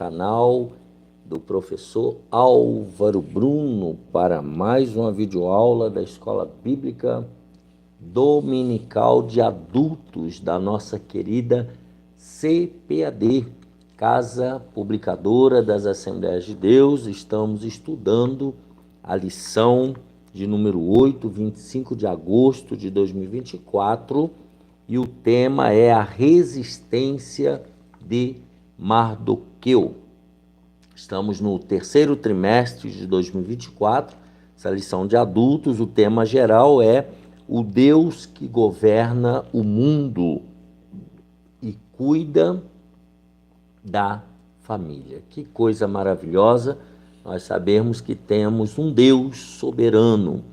canal do professor Álvaro Bruno para mais uma videoaula da Escola Bíblica Dominical de Adultos da nossa querida CPAD, Casa Publicadora das Assembleias de Deus. Estamos estudando a lição de número 8, 25 de agosto de 2024, e o tema é a resistência de Mardoqueu. Estamos no terceiro trimestre de 2024, essa lição de adultos. O tema geral é o Deus que governa o mundo e cuida da família. Que coisa maravilhosa nós sabemos que temos um Deus soberano.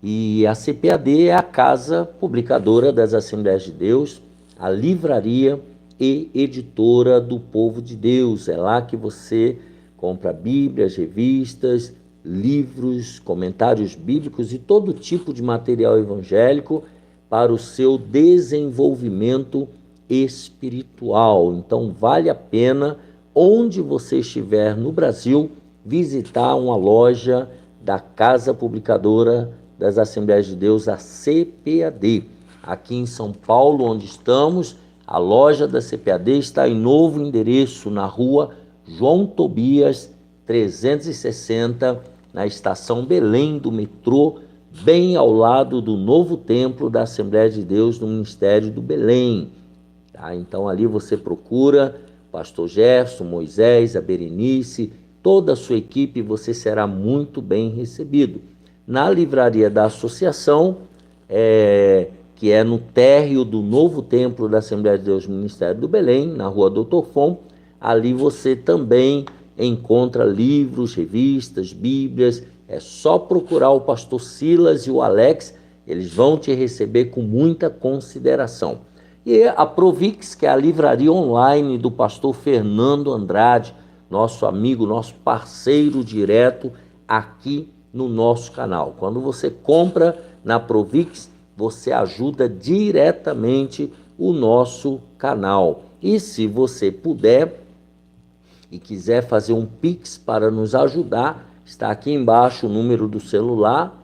E a CPAD é a Casa Publicadora das Assembleias de Deus, a livraria e editora do povo de Deus. É lá que você compra Bíblias, revistas, livros, comentários bíblicos e todo tipo de material evangélico para o seu desenvolvimento espiritual. Então vale a pena, onde você estiver no Brasil, visitar uma loja da Casa Publicadora das Assembleias de Deus, a CPAD. Aqui em São Paulo, onde estamos, a loja da CPAD está em novo endereço, na rua João Tobias 360, na estação Belém do metrô, bem ao lado do novo templo da Assembleia de Deus no Ministério do Belém. Tá? Então ali você procura pastor Gerson, Moisés, a Berenice, toda a sua equipe, você será muito bem recebido. Na livraria da associação, que é no térreo do novo templo da Assembleia de Deus no Ministério do Belém, na rua Doutor Fon, ali você também encontra livros, revistas, bíblias. É só procurar o pastor Silas e o Alex, eles vão te receber com muita consideração. E a Provix, que é a livraria online do pastor Fernando Andrade, nosso amigo, nosso parceiro direto aqui no nosso canal. Quando você compra na Provix, você ajuda diretamente o nosso canal. E se você puder e quiser fazer um Pix para nos ajudar, está aqui embaixo o número do celular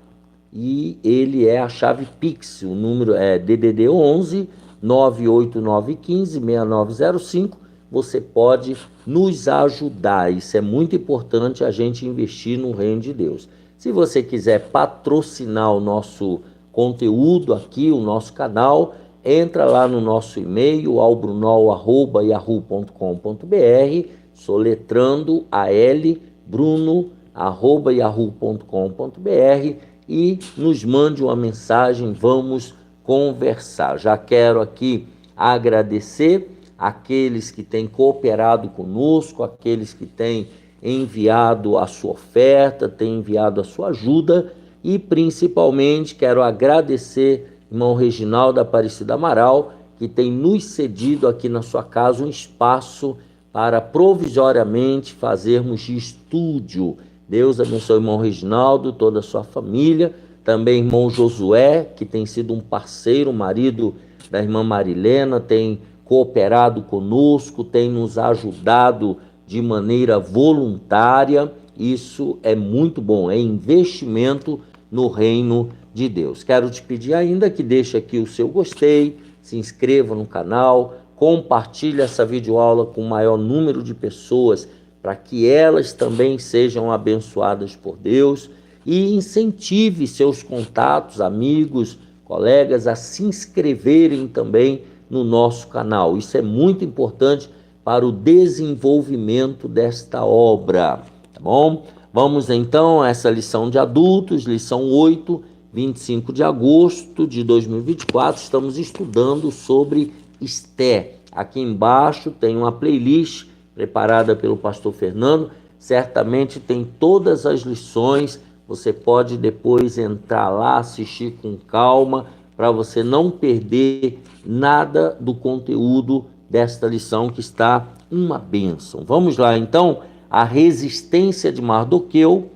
e ele é a chave Pix. O número é DDD 11 98915 6905. Você pode nos ajudar. Isso é muito importante, a gente investir no reino de Deus. Se você quiser patrocinar o nosso conteúdo aqui, o nosso canal, entra lá no nosso e-mail, albrunol@yahoo.com.br, soletrando albruno@yahoo.com.br, e nos mande uma mensagem, vamos conversar. Já quero aqui agradecer aqueles que têm cooperado conosco, aqueles que têm enviado a sua oferta, têm enviado a sua ajuda, e principalmente quero agradecer irmão Reginaldo Aparecido Amaral, que tem nos cedido aqui na sua casa um espaço para provisoriamente fazermos de estúdio. Deus abençoe o irmão Reginaldo, toda a sua família, também irmão Josué, que tem sido um parceiro, marido da irmã Marilena, tem cooperado conosco, tem nos ajudado de maneira voluntária. Isso é muito bom, é investimento no reino de Deus. Quero te pedir ainda que deixe aqui o seu gostei, se inscreva no canal, compartilhe essa videoaula com o maior número de pessoas, para que elas também sejam abençoadas por Deus, e incentive seus contatos, amigos, colegas a se inscreverem também no nosso canal. Isso é muito importante para o desenvolvimento desta obra, tá bom? Vamos então a essa lição de adultos, lição 8, 25 de agosto de 2024. Estamos estudando sobre Esté. Aqui embaixo tem uma playlist preparada pelo pastor Fernando, certamente tem todas as lições. Você pode depois entrar lá, assistir com calma, para você não perder nada do conteúdo desta lição, que está uma bênção. Vamos lá então, a resistência de Mardoqueu.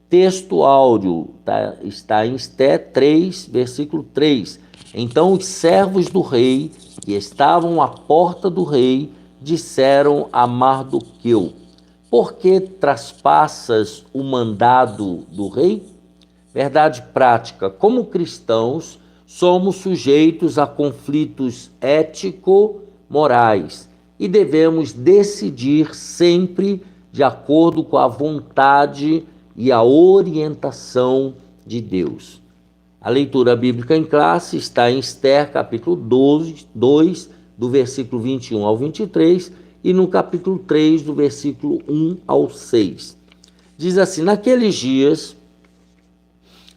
Texto áudio está em Esté 3, versículo 3. Então os servos do rei, que estavam à porta do rei, disseram a Mardoqueu: por que traspassas o mandado do rei? Verdade prática, como cristãos, somos sujeitos a conflitos ético-morais e devemos decidir sempre de acordo com a vontade e a orientação de Deus. A leitura bíblica em classe está em Esther, capítulo 2, do versículo 21 ao 23, e no capítulo 3, do versículo 1 ao 6. Diz assim: naqueles dias,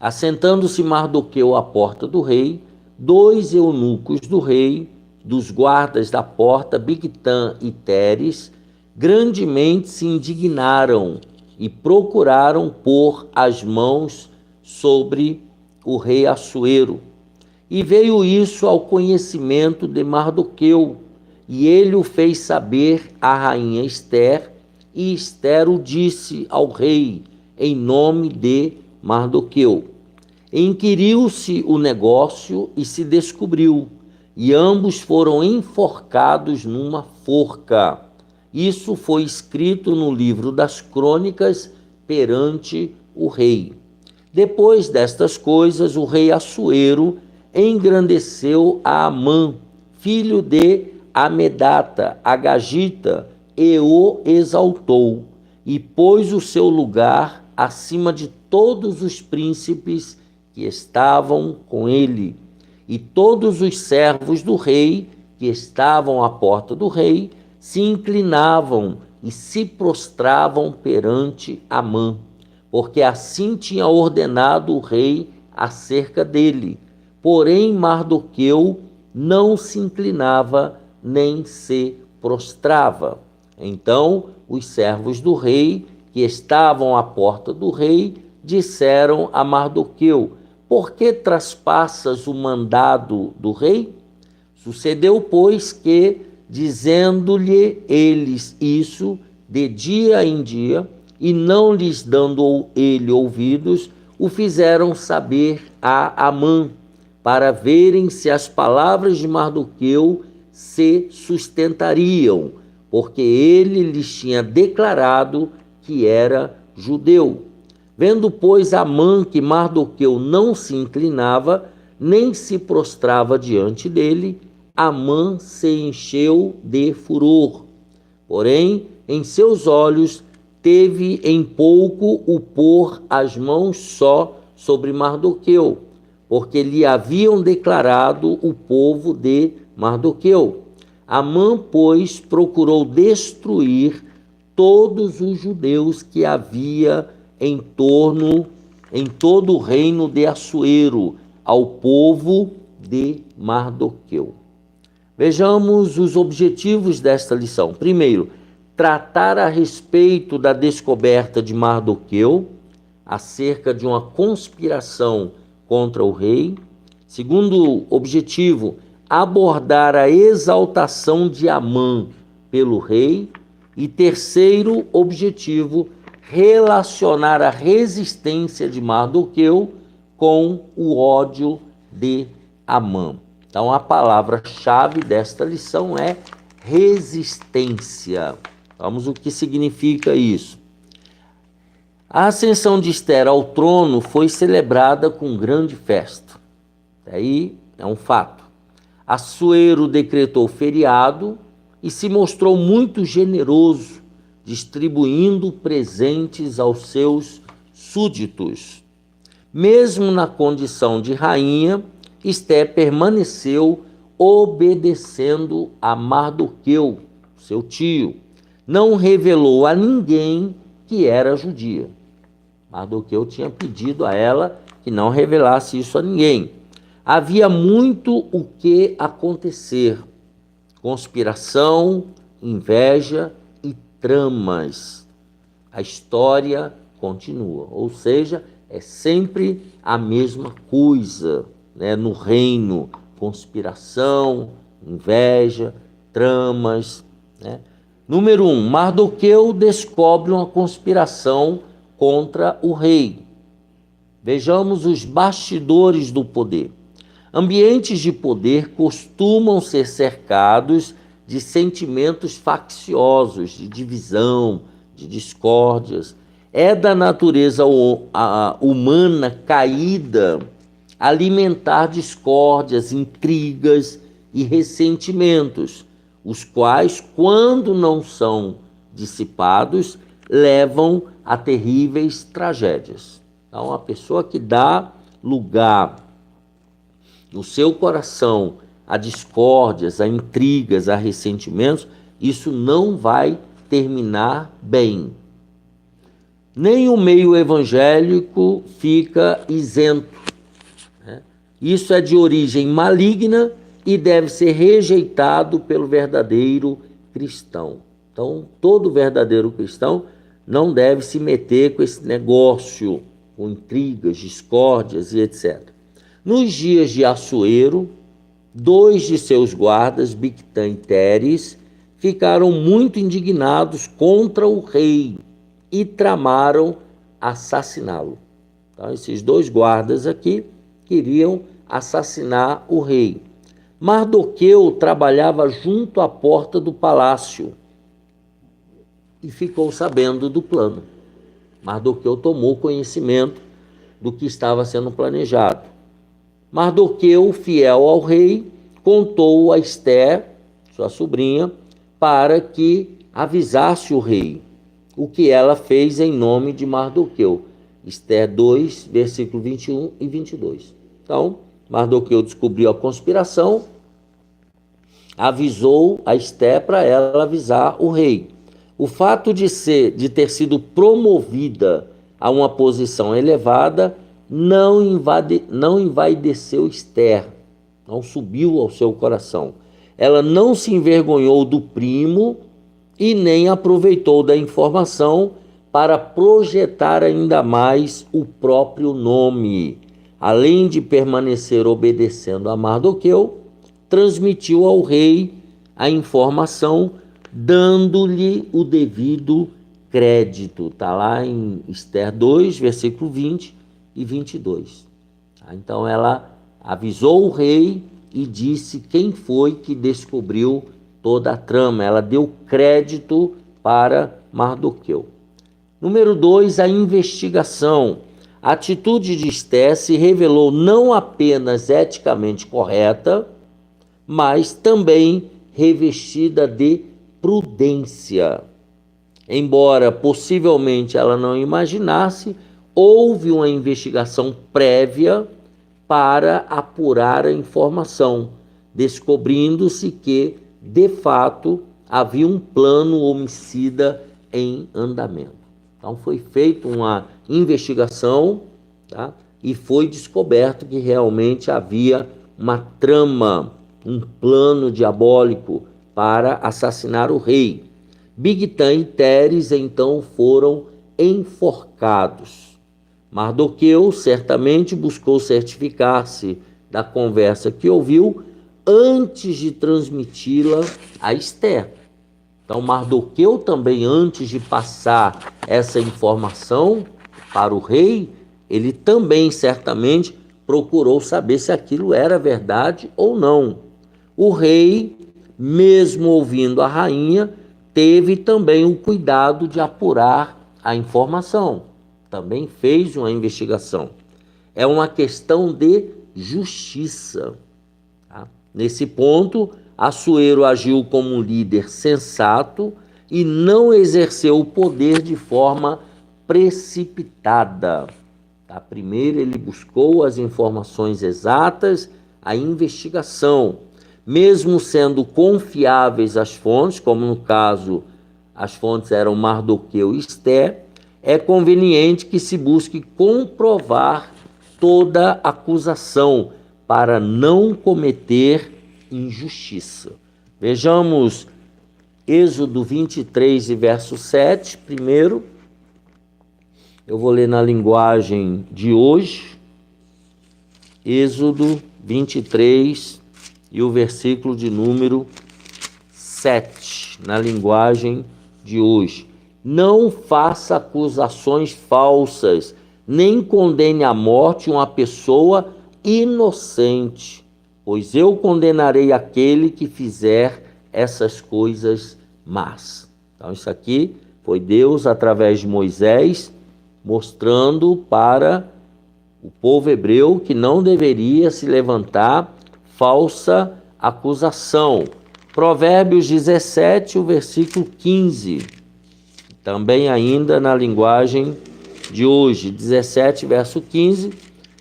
assentando-se Mardoqueu à porta do rei, 2 eunucos do rei, dos guardas da porta, Bigtã e Teres, grandemente se indignaram e procuraram pôr as mãos sobre o rei Assuero. E veio isso ao conhecimento de Mardoqueu, e ele o fez saber à rainha Esther, e Esther o disse ao rei, em nome de Mardoqueu. Inquiriu-se o negócio e se descobriu, e ambos foram enforcados numa forca. Isso foi escrito no livro das crônicas perante o rei. Depois destas coisas, o rei Assuero engrandeceu a Amã, filho de Amedata, Agagita, e o exaltou, e pôs o seu lugar acima de todos os príncipes que estavam com ele. E todos os servos do rei que estavam à porta do rei se inclinavam e se prostravam perante Amã, porque assim tinha ordenado o rei acerca dele. Porém, Mardoqueu não se inclinava nem se prostrava. Então, os servos do rei, que estavam à porta do rei, disseram a Mardoqueu: por que traspassas o mandado do rei? Sucedeu, pois, que, dizendo-lhe eles isso de dia em dia, e não lhes dando ele ouvidos, o fizeram saber a Amã, para verem se as palavras de Mardoqueu se sustentariam, porque ele lhes tinha declarado que era judeu. Vendo, pois, Amã que Mardoqueu não se inclinava, nem se prostrava diante dele, Amã se encheu de furor. Porém, em seus olhos teve em pouco o pôr as mãos só sobre Mardoqueu, porque lhe haviam declarado o povo de Mardoqueu. Amã, pois, procurou destruir todos os judeus que havia em todo o reino de Assuero, ao povo de Mardoqueu. Vejamos os objetivos desta lição. Primeiro, tratar a respeito da descoberta de Mardoqueu, acerca de uma conspiração contra o rei. Segundo objetivo, abordar a exaltação de Amã pelo rei. E terceiro objetivo, relacionar a resistência de Mardoqueu com o ódio de Amã. Então, a palavra-chave desta lição é resistência. Vamos o que significa isso. A ascensão de Esther ao trono foi celebrada com grande festa. Daí é um fato. Assuero decretou feriado e se mostrou muito generoso, distribuindo presentes aos seus súditos. Mesmo na condição de rainha, Esther permaneceu obedecendo a Mardoqueu, seu tio. Não revelou a ninguém que era judia. Mardoqueu tinha pedido a ela que não revelasse isso a ninguém. Havia muito o que acontecer: conspiração, inveja e tramas. A história continua, ou seja, é sempre a mesma coisa, né? No reino, conspiração, inveja, tramas, né? Número 1, Mardoqueu descobre uma conspiração contra o rei. Vejamos os bastidores do poder. Ambientes de poder costumam ser cercados de sentimentos facciosos, de divisão, de de discórdias. É da natureza humana caída alimentar discórdias, intrigas e ressentimentos, os quais, quando não são dissipados, levam a terríveis tragédias. Então, a pessoa que dá lugar no seu coração a discórdias, a intrigas, a ressentimentos, isso não vai terminar bem. Nem o meio evangélico fica isento, né? Isso é de origem maligna e deve ser rejeitado pelo verdadeiro cristão. Então, todo verdadeiro cristão não deve se meter com esse negócio, com intrigas, discórdias e etc. Nos dias de Assuero, 2 de seus guardas, Bigtan e Teres, ficaram muito indignados contra o rei e tramaram assassiná-lo. Então, esses 2 guardas aqui queriam assassinar o rei. Mardoqueu trabalhava junto à porta do palácio e ficou sabendo do plano. Mardoqueu tomou conhecimento do que estava sendo planejado. Mardoqueu, fiel ao rei, contou a Ester, sua sobrinha, para que avisasse o rei, o que ela fez em nome de Mardoqueu. Ester 2, versículo 21 e 22. Então, Mardoqueu descobriu a conspiração, avisou a Ester para ela avisar o rei. O fato de ter sido promovida a uma posição elevada não envaideceu Ester, não subiu ao seu coração. Ela não se envergonhou do primo e nem aproveitou da informação para projetar ainda mais o próprio nome. Além de permanecer obedecendo a Mardoqueu, transmitiu ao rei a informação, dando-lhe o devido crédito. Está lá em Ester 2, versículo 20 e 22. Então ela avisou o rei e disse quem foi que descobriu toda a trama. Ela deu crédito para Mardoqueu. Número 2, a investigação. A atitude de Ester se revelou não apenas eticamente correta, mas também revestida de prudência. Embora possivelmente ela não imaginasse, houve uma investigação prévia para apurar a informação, descobrindo-se que, de fato, havia um plano homicida em andamento. Então foi feita uma investigação, tá? E foi descoberto que realmente havia uma trama, um plano diabólico para assassinar o rei. Bigtan e Teres então foram enforcados. Mardoqueu certamente buscou certificar-se da conversa que ouviu antes de transmiti-la a Ester. Então, Mardoqueu também, antes de passar essa informação para o rei, ele também certamente procurou saber se aquilo era verdade ou não. O rei, mesmo ouvindo a rainha, teve também o cuidado de apurar a informação. Também fez uma investigação. É uma questão de justiça. Tá? Nesse ponto, Assuero agiu como um líder sensato e não exerceu o poder de forma precipitada. Tá? Primeiro, ele buscou as informações exatas, a investigação. Mesmo sendo confiáveis as fontes, como no caso as fontes eram Mardoqueu e Ester, é conveniente que se busque comprovar toda acusação para não cometer injustiça. Vejamos Êxodo 23 e verso 7, primeiro. Eu vou ler na linguagem de hoje. Êxodo 23 e o versículo de número 7, na linguagem de hoje. Não faça acusações falsas, nem condene à morte uma pessoa inocente, pois eu condenarei aquele que fizer essas coisas más. Então, isso aqui Foi Deus, através de Moisés, mostrando para o povo hebreu que não deveria se levantar falsa acusação. Provérbios 17, o versículo 15, também ainda na linguagem de hoje, 17, verso 15,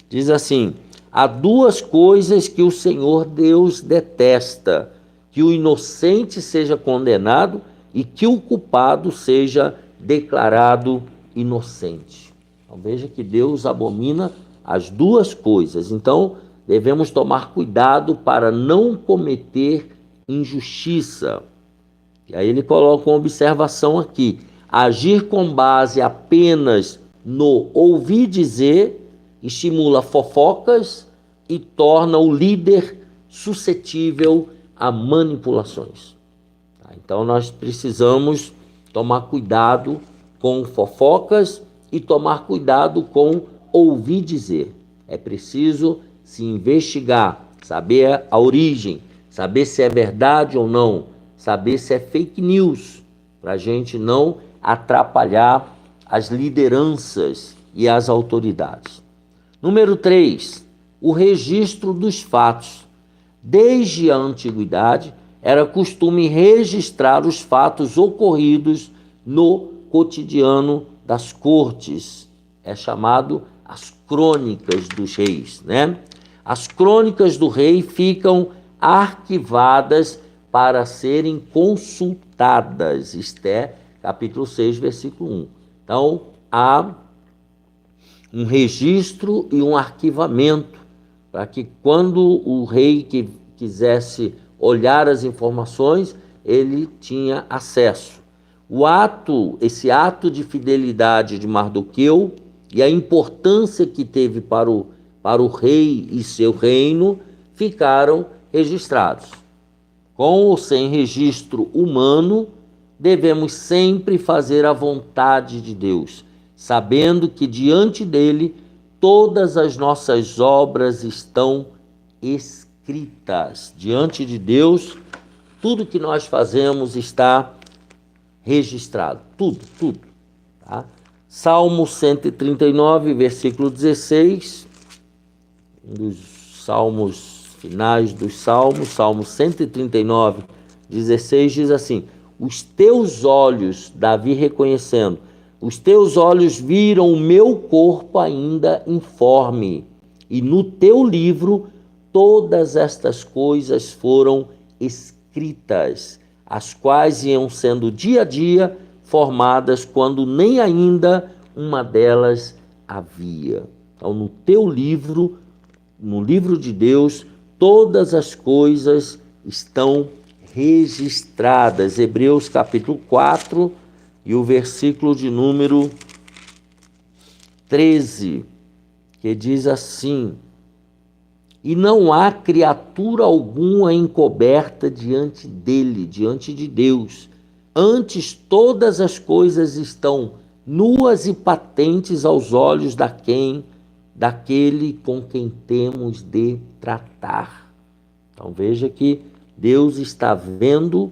diz assim: há duas coisas que o Senhor Deus detesta, que o inocente seja condenado e que o culpado seja declarado inocente. Então veja que Deus abomina as duas coisas. Então devemos tomar cuidado para não cometer injustiça. E aí ele coloca uma observação aqui: agir com base apenas no ouvir dizer estimula fofocas e torna o líder suscetível a manipulações. Então nós precisamos tomar cuidado com fofocas e tomar cuidado com ouvir dizer. É preciso se investigar, saber a origem, saber se é verdade ou não, saber se é fake news, para a gente não atrapalhar as lideranças e as autoridades. Número 3, o registro dos fatos. Desde a antiguidade, era costume registrar os fatos ocorridos no cotidiano das cortes. É chamado as crônicas dos reis, né? As crônicas do rei ficam arquivadas para serem consultadas. Esther, capítulo 6, versículo 1. Então, há um registro e um arquivamento, para que quando o rei que quisesse olhar as informações, ele tinha acesso. Esse ato de fidelidade de Mardoqueu e a importância que teve para o rei e seu reino ficaram registrados. Com ou sem registro humano, devemos sempre fazer a vontade de Deus, sabendo que diante dele todas as nossas obras estão escritas. Diante de Deus, tudo que nós fazemos está registrado. Tudo. Tá? Salmo 139, versículo 16, um dos salmos finais dos salmos, Salmo 139, 16, diz assim: os teus olhos, Davi reconhecendo, os teus olhos viram o meu corpo ainda informe, e no teu livro todas estas coisas foram escritas, as quais iam sendo dia a dia formadas quando nem ainda uma delas havia. Então, no teu livro, no livro de Deus, todas as coisas estão registradas. Hebreus capítulo 4 e o versículo de número 13, que diz assim: e não há criatura alguma encoberta diante dele, diante de Deus. Antes todas as coisas estão nuas e patentes aos olhos daquele com quem temos de tratar. Então veja que Deus está vendo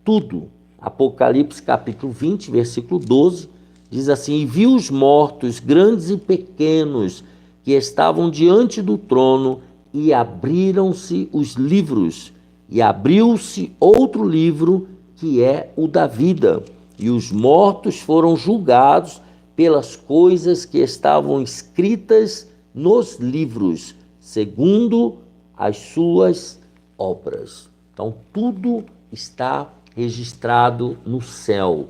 tudo. Apocalipse capítulo 20, versículo 12, diz assim: e vi os mortos, grandes e pequenos, que estavam diante do trono, e abriram-se os livros, e abriu-se outro livro, que é o da vida, e os mortos foram julgados pelas coisas que estavam escritas nos livros, segundo as suas obras. Então, tudo está registrado no céu,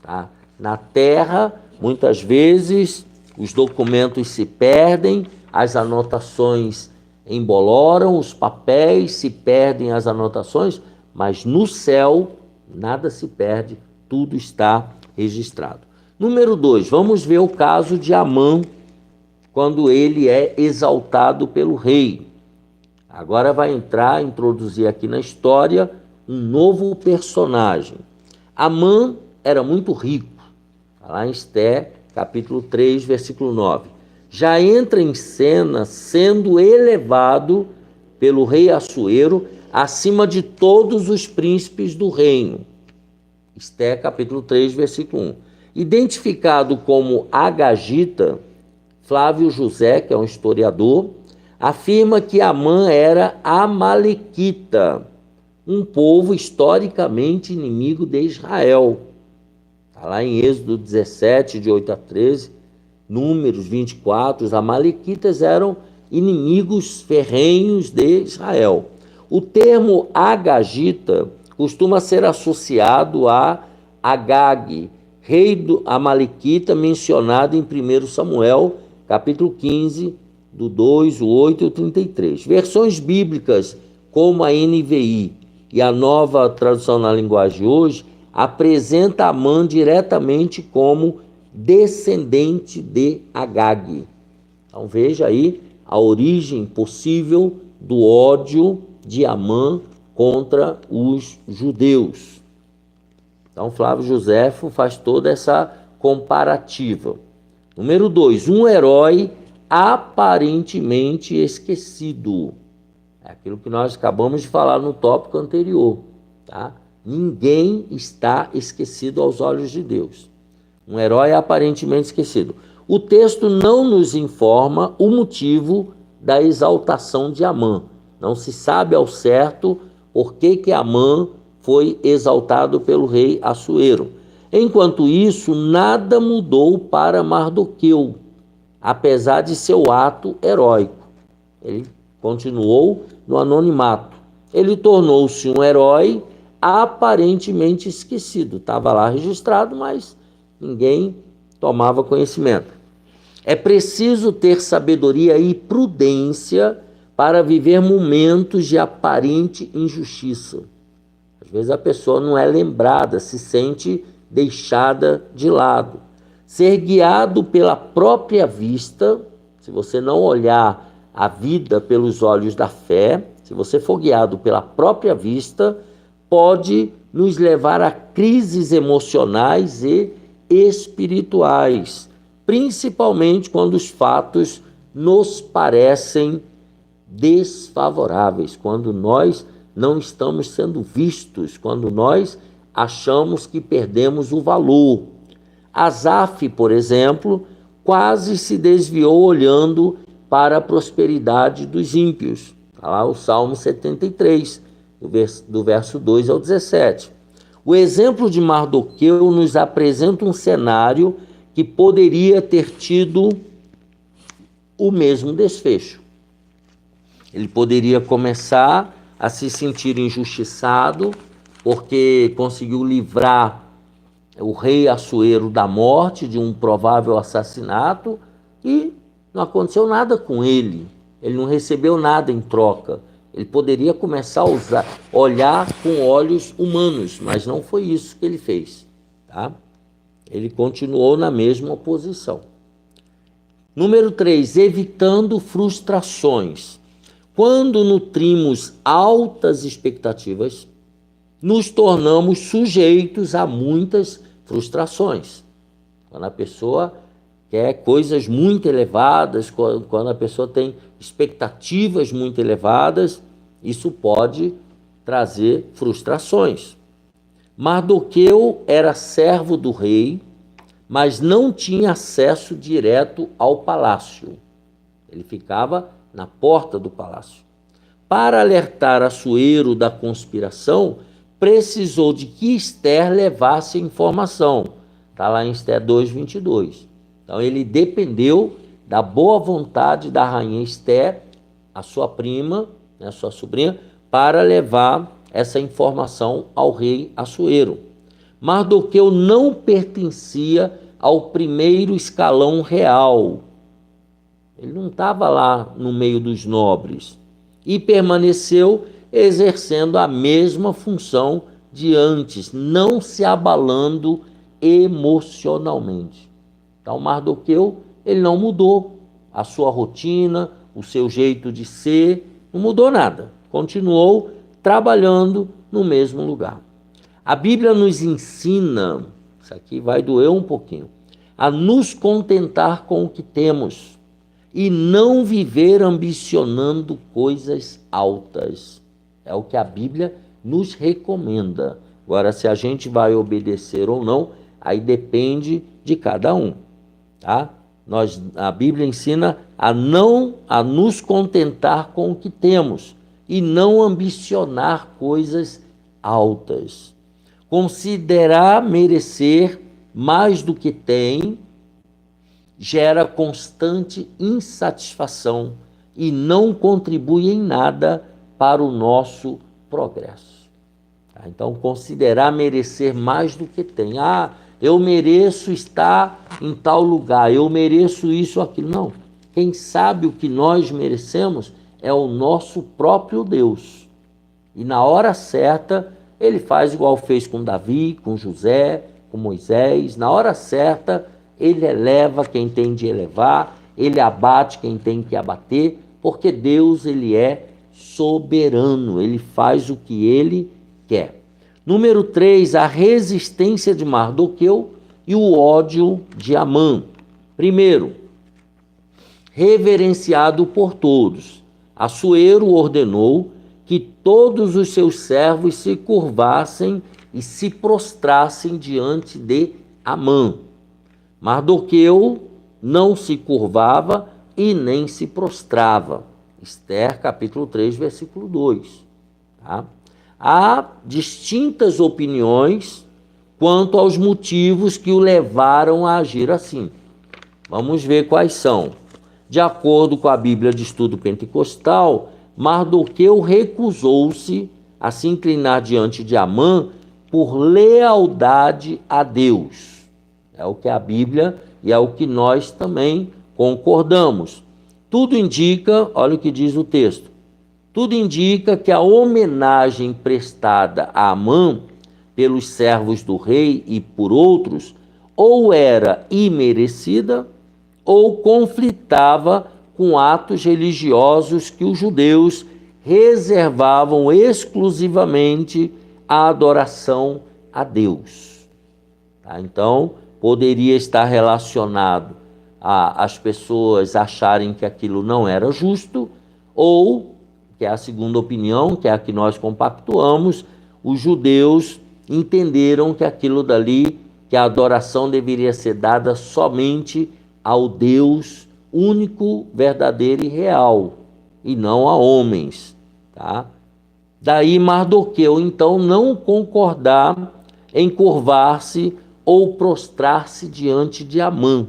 tá? Na terra, muitas vezes, os documentos se perdem, as anotações emboloram, os papéis se perdem, as anotações, mas no céu nada se perde, tudo está registrado. Número 2, vamos ver o caso de Amã, quando ele é exaltado pelo rei. Agora vai introduzir aqui na história um novo personagem. Amã era muito rico, está lá em Esther, capítulo 3, versículo 9. Já entra em cena sendo elevado pelo rei Assuero acima de todos os príncipes do reino. Esther, capítulo 3, versículo 1. Identificado como Agagita, Flávio José, que é um historiador, afirma que Amã era amalequita, um povo historicamente inimigo de Israel. Está lá em Êxodo 17, de 8 a 13, Números 24, os amalequitas eram inimigos ferrenhos de Israel. O termo Agagita costuma ser associado a Agag, rei do Amalequita, mencionado em 1 Samuel, capítulo 15, do 2, o 8 e o 33. Versões bíblicas, como a NVI e a Nova Tradução na Linguagem de hoje, apresenta Amã diretamente como descendente de Agag. Então veja aí a origem possível do ódio de Amã contra os judeus. Então Flávio Joséfo faz toda essa comparativa. Número 2, um herói aparentemente esquecido. É aquilo que nós acabamos de falar no tópico anterior, tá? Ninguém está esquecido aos olhos de Deus. Um herói aparentemente esquecido. O texto não nos informa o motivo da exaltação de Amã. Não se sabe ao certo por que Amã foi exaltado pelo rei Assuero. Enquanto isso, nada mudou para Mardoqueu, apesar de seu ato heróico. Ele continuou no anonimato. Ele tornou-se um herói aparentemente esquecido. Estava lá registrado, mas ninguém tomava conhecimento. É preciso ter sabedoria e prudência para viver momentos de aparente injustiça. Às vezes a pessoa não é lembrada, se sente deixada de lado. Ser guiado pela própria vista, se você não olhar a vida pelos olhos da fé, se você for guiado pela própria vista, pode nos levar a crises emocionais e espirituais, principalmente quando os fatos nos parecem desfavoráveis, quando nós não estamos sendo vistos, quando nós achamos que perdemos o valor. Asaf, por exemplo, quase se desviou olhando para a prosperidade dos ímpios. Está lá o Salmo 73, do verso 2 ao 17. O exemplo de Mardoqueu nos apresenta um cenário que poderia ter tido o mesmo desfecho. Ele poderia começar a se sentir injustiçado porque conseguiu livrar o rei Assuero da morte, de um provável assassinato, e não aconteceu nada com ele. Ele não recebeu nada em troca. Ele poderia começar a olhar com olhos humanos, mas não foi isso que ele fez, tá? Ele continuou na mesma posição. Número 3, evitando frustrações. Quando nutrimos altas expectativas, nos tornamos sujeitos a muitas frustrações. Quando a pessoa quer coisas muito elevadas, quando a pessoa tem expectativas muito elevadas, isso pode trazer frustrações. Mardoqueu era servo do rei, mas não tinha acesso direto ao palácio. Ele ficava na porta do palácio. Para alertar Assuero da conspiração, precisou de que Ester levasse a informação. Está lá em Ester 2:22. Então ele dependeu da boa vontade da rainha Ester, a sua prima, a sua sobrinha, para levar essa informação ao rei Assuero. Mardoqueu não pertencia ao primeiro escalão real. Ele não estava lá no meio dos nobres e permaneceu exercendo a mesma função de antes, não se abalando emocionalmente. Então Mardoqueu, ele não mudou a sua rotina, o seu jeito de ser, não mudou nada. Continuou trabalhando no mesmo lugar. A Bíblia nos ensina, isso aqui vai doer um pouquinho, a nos contentar com o que temos e não viver ambicionando coisas altas. É o que a Bíblia nos recomenda. Agora, se a gente vai obedecer ou não, aí depende de cada um, tá? A Bíblia ensina a nos contentar com o que temos e não ambicionar coisas altas. Considerar merecer mais do que tem gera constante insatisfação e não contribui em nada para o nosso progresso. Tá? Então, considerar merecer mais do que tem. Eu mereço estar em tal lugar, eu mereço isso ou aquilo. Não. Quem sabe o que nós merecemos é o nosso próprio Deus. E na hora certa, ele faz igual fez com Davi, com José, com Moisés. Na hora certa, ele eleva quem tem de elevar, ele abate quem tem que abater, porque Deus, ele é soberano, ele faz o que ele quer. Número 3, a resistência de Mardoqueu e o ódio de Amã. Primeiro, reverenciado por todos, Assuero ordenou que todos os seus servos se curvassem e se prostrassem diante de Amã. Mardoqueu não se curvava e nem se prostrava. Esther, capítulo 3, versículo 2. Tá? Há distintas opiniões quanto aos motivos que o levaram a agir assim. Vamos ver quais são. De acordo com a Bíblia de Estudo Pentecostal, Mardoqueu recusou-se a se inclinar diante de Amã por lealdade a Deus. É o que a Bíblia e é o que nós também concordamos. Tudo indica, olha o que diz o texto, tudo indica que a homenagem prestada a Amã pelos servos do rei e por outros ou era imerecida ou conflitava com atos religiosos que os judeus reservavam exclusivamente à adoração a Deus. Tá? Então, poderia estar relacionado às pessoas acharem que aquilo não era justo, ou, que é a segunda opinião, que é a que nós compactuamos, os judeus entenderam que aquilo dali, que a adoração deveria ser dada somente ao Deus único, verdadeiro e real, e não a homens. Tá? Daí Mardoqueu, então, não concordar em curvar-se ou prostrar-se diante de Amã.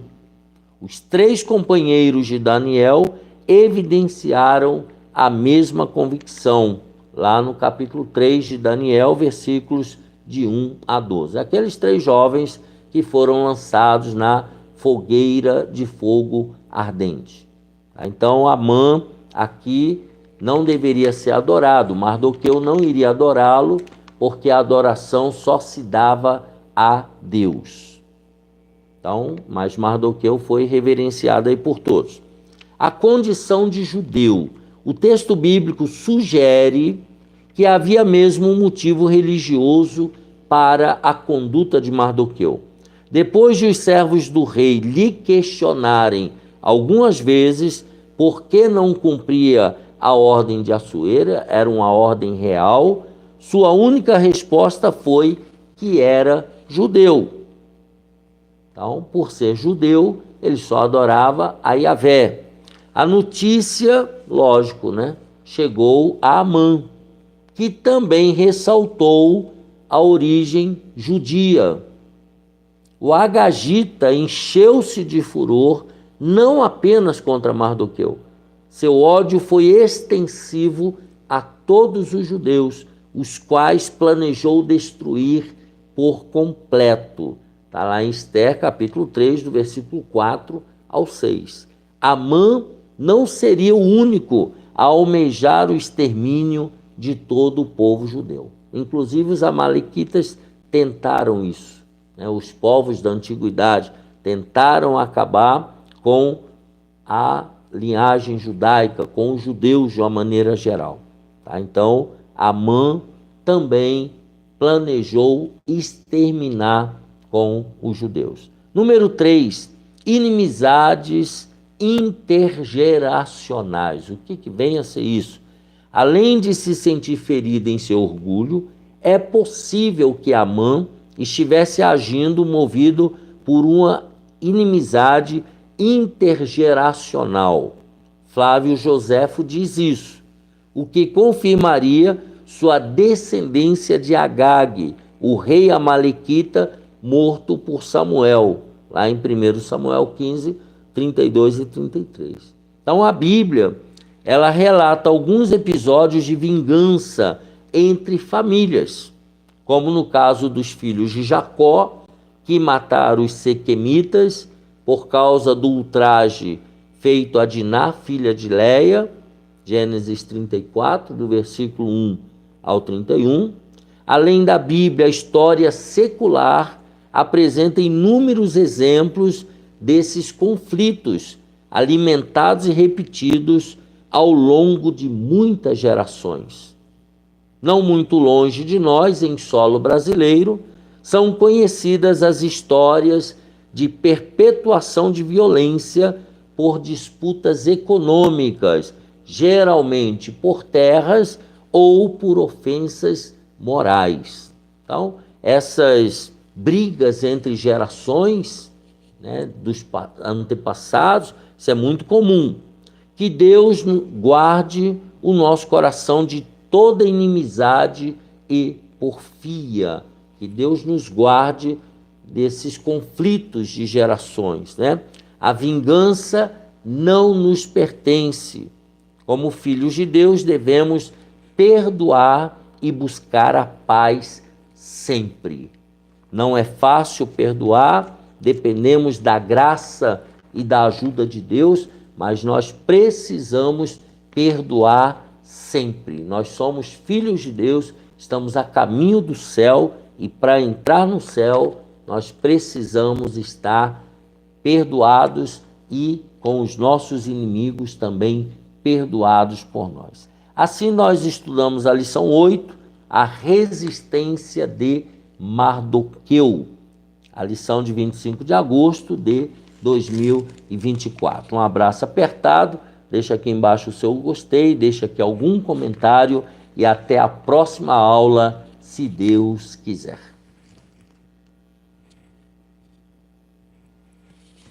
Os 3 companheiros de Daniel evidenciaram a mesma convicção, lá no capítulo 3 de Daniel, versículos de 1 a 12. Aqueles 3 jovens que foram lançados na fogueira de fogo ardente. Então, Amã aqui não deveria ser adorado. Mardoqueu não iria adorá-lo, porque a adoração só se dava a Deus. Então, mas Mardoqueu foi reverenciado aí por todos. A condição de judeu. O texto bíblico sugere que havia mesmo um motivo religioso para a conduta de Mardoqueu. Depois de os servos do rei lhe questionarem algumas vezes por que não cumpria a ordem de Assuero, era uma ordem real, sua única resposta foi que era judeu. Então, por ser judeu, ele só adorava a Yahvé. A notícia, lógico, né, chegou a Amã, que também ressaltou a origem judia. O agagita encheu-se de furor não apenas contra Mardoqueu. Seu ódio foi extensivo a todos os judeus, os quais planejou destruir por completo. Está lá em Esther, capítulo 3, do versículo 4 ao 6. Amã não seria o único a almejar o extermínio de todo o povo judeu. Inclusive os amalequitas tentaram isso. Os povos da antiguidade tentaram acabar com a linhagem judaica, com os judeus de uma maneira geral. Tá? Então, Amã também planejou exterminar com os judeus. Número 3, inimizades intergeracionais. O que vem a ser isso? Além de se sentir ferido em seu orgulho, é possível que Amã estivesse agindo movido por uma inimizade intergeracional. Flávio Joséfo diz isso, o que confirmaria sua descendência de Agag, o rei amalequita morto por Samuel, lá em 1 Samuel 15, 32 e 33. Então a Bíblia, ela relata alguns episódios de vingança entre famílias, como no caso dos filhos de Jacó, que mataram os sequemitas por causa do ultraje feito a Diná, filha de Leia, Gênesis 34, do versículo 1 ao 31. Além da Bíblia, a história secular apresenta inúmeros exemplos desses conflitos, alimentados e repetidos ao longo de muitas gerações. Não muito longe de nós, em solo brasileiro, são conhecidas as histórias de perpetuação de violência por disputas econômicas, geralmente por terras ou por ofensas morais. Então, essas brigas entre gerações, dos antepassados, isso é muito comum. Que Deus guarde o nosso coração de toda inimizade e porfia. Que Deus nos guarde desses conflitos de gerações, A vingança não nos pertence. Como filhos de Deus, devemos perdoar e buscar a paz sempre. Não é fácil perdoar, dependemos da graça e da ajuda de Deus, mas nós precisamos perdoar sempre. Nós somos filhos de Deus, estamos a caminho do céu e para entrar no céu, nós precisamos estar perdoados e com os nossos inimigos também perdoados por nós. Assim nós estudamos a lição 8, a resistência de Mardoqueu, a lição de 25 de agosto de 2024. Um abraço apertado, deixa aqui embaixo o seu gostei, deixa aqui algum comentário e até a próxima aula, se Deus quiser.